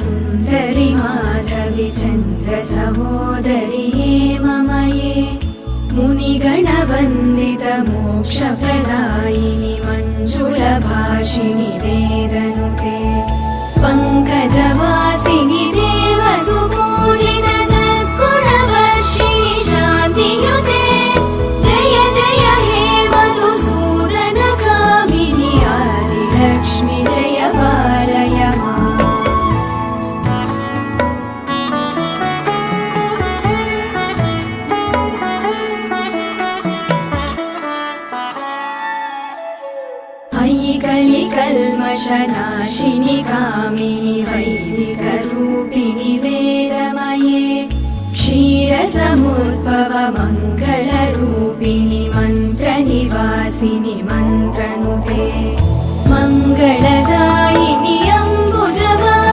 सुन्दरि माधवि चन्द्र सहोदरि हेममये मुनिगणवन्दित मोक्षप्रदायिनि मञ्जुलभाषिणि वेदनुते पङ्कजवासिनि देवसुपूजित सद्गुणवर्षिणि शान्तियुते जय जय हे मधुसूदन कामिनि आदिलक्ष्मि जय पालय माम्। कलिकल्मषनाशिनि कामिनि वैदिकरूपिणि वेदमये क्षीरसमुद्भव मङ्गलरूपिणि मन्त्रनिवासिनि मन्त्रनुते मङ्गल